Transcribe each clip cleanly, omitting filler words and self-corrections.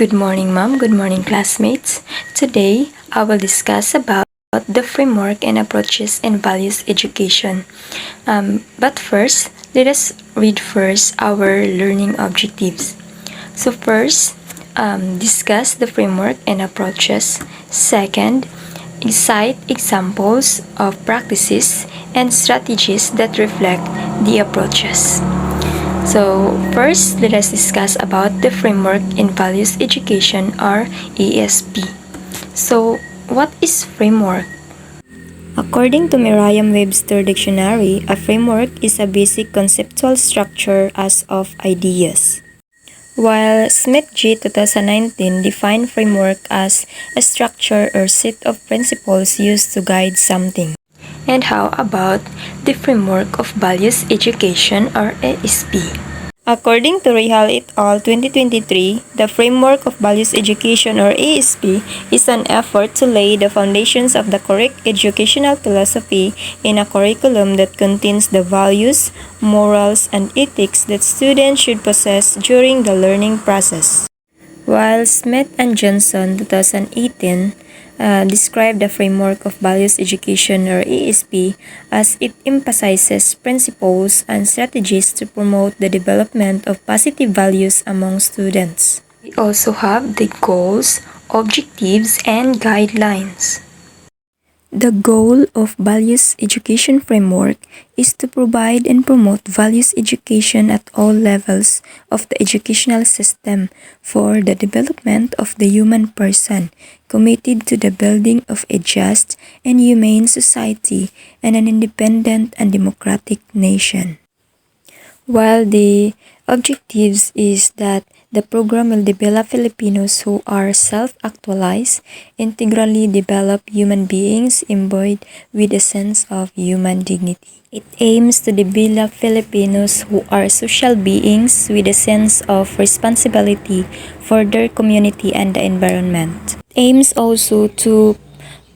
Good morning, ma'am. Good morning, classmates. Today, I will discuss about the framework and approaches in values education. But first, let us read first our learning objectives. So first, discuss the framework and approaches. Second, cite examples of practices and strategies that reflect the approaches. So first, let us discuss about the framework in values education or ESP. So what is framework? According to Merriam-Webster Dictionary, a framework is a basic conceptual structure as of ideas. While Smith G. 2019 defined framework as a structure or set of principles used to guide something. And how about the framework of values education or ASP? According to Rahal et al. 2023, the framework of values education or ASP is an effort to lay the foundations of the correct educational philosophy in a curriculum that contains the values, morals, and ethics that students should possess during the learning process. While Smith and Johnson 2018 described the framework of values education or ESP as it emphasizes principles and strategies to promote the development of positive values among students. We also have the goals, objectives, and guidelines. The goal of values education framework is to provide and promote values education at all levels of the educational system for the development of the human person, committed to the building of a just and humane society and an independent and democratic nation. While the objectives is that the program will develop Filipinos who are self-actualized, integrally developed human beings imbued with a sense of human dignity. It aims to develop Filipinos who are social beings with a sense of responsibility for their community and the environment. It aims also to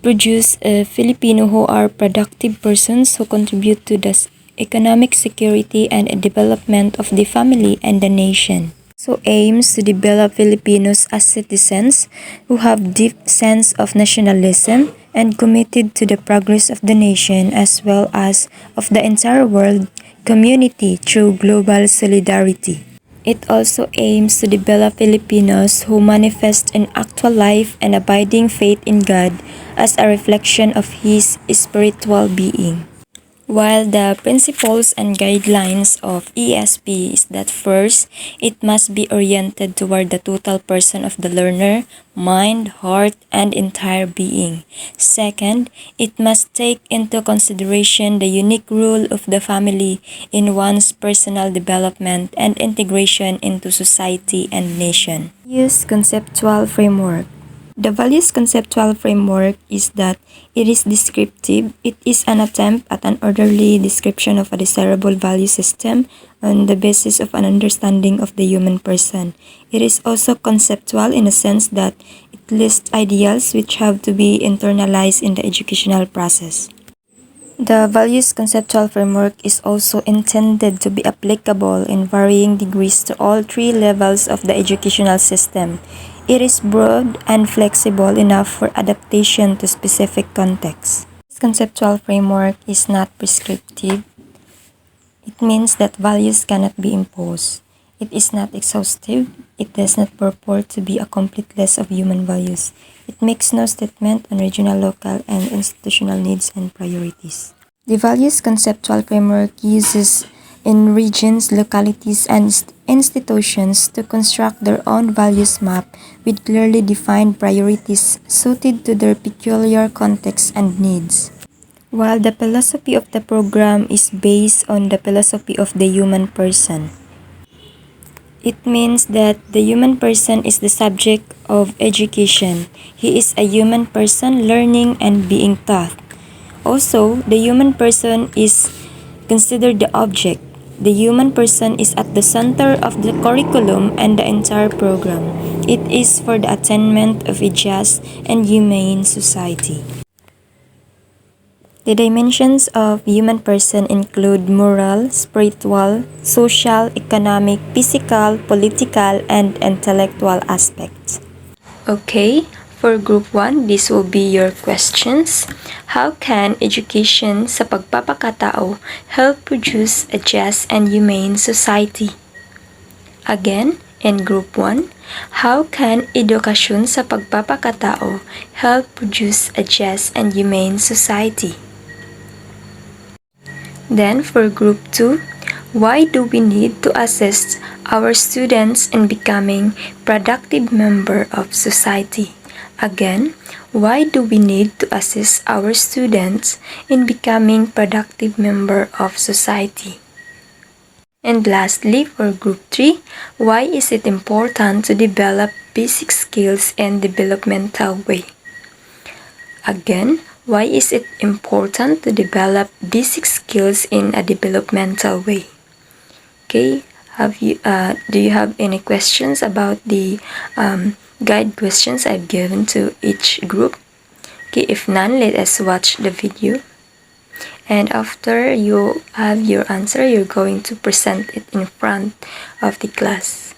produce Filipino who are productive persons who contribute to the economic security and development of the family and the nation. So aims to develop Filipinos as citizens who have deep sense of nationalism and committed to the progress of the nation as well as of the entire world community through global solidarity. It also aims to develop Filipinos who manifest an actual life and abiding faith in God as a reflection of His spiritual being. While the principles and guidelines of ESP is that first, it must be oriented toward the total person of the learner, mind, heart, and entire being. Second, it must take into consideration the unique role of the family in one's personal development and integration into society and nation. Use conceptual framework. The values conceptual framework is that it is descriptive. It is an attempt at an orderly description of a desirable value system on the basis of an understanding of the human person. It is also conceptual in a sense that it lists ideals which have to be internalized in the educational process. The values conceptual framework is also intended to be applicable in varying degrees to all three levels of the educational system. It is broad and flexible enough for adaptation to specific contexts. This conceptual framework is not prescriptive. It means that values cannot be imposed. It is not exhaustive. It does not purport to be a complete list of human values. It makes no statement on regional, local, and institutional needs and priorities. The values conceptual framework uses in regions, localities, and institutions to construct their own values map with clearly defined priorities suited to their peculiar context and needs. While the philosophy of the program is based on the philosophy of the human person, it means that the human person is the subject of education. He is a human person learning and being taught. Also, the human person is considered the object. The human person is at the center of the curriculum and the entire program. It is for the attainment of a just and humane society. The dimensions of human person include moral, spiritual, social, economic, physical, political, and intellectual aspects. Okay, for Group 1, this will be your questions. How can education sa pagpapakatao help produce a just and humane society? Again, in Group 1, how can edukasyon sa pagpapakatao help produce a just and humane society? Then for Group 2, why do we need to assist our students in becoming productive member of society? Again, why do we need to assist our students in becoming productive member of society? And lastly, for Group 3, why is it important to develop basic skills in developmental way? Again, why is it important to develop basic skills in a developmental way? Okay, do you have any questions about the guide questions I've given to each group? Okay, if none, let us watch the video. And after you have your answer, you're going to present it in front of the class.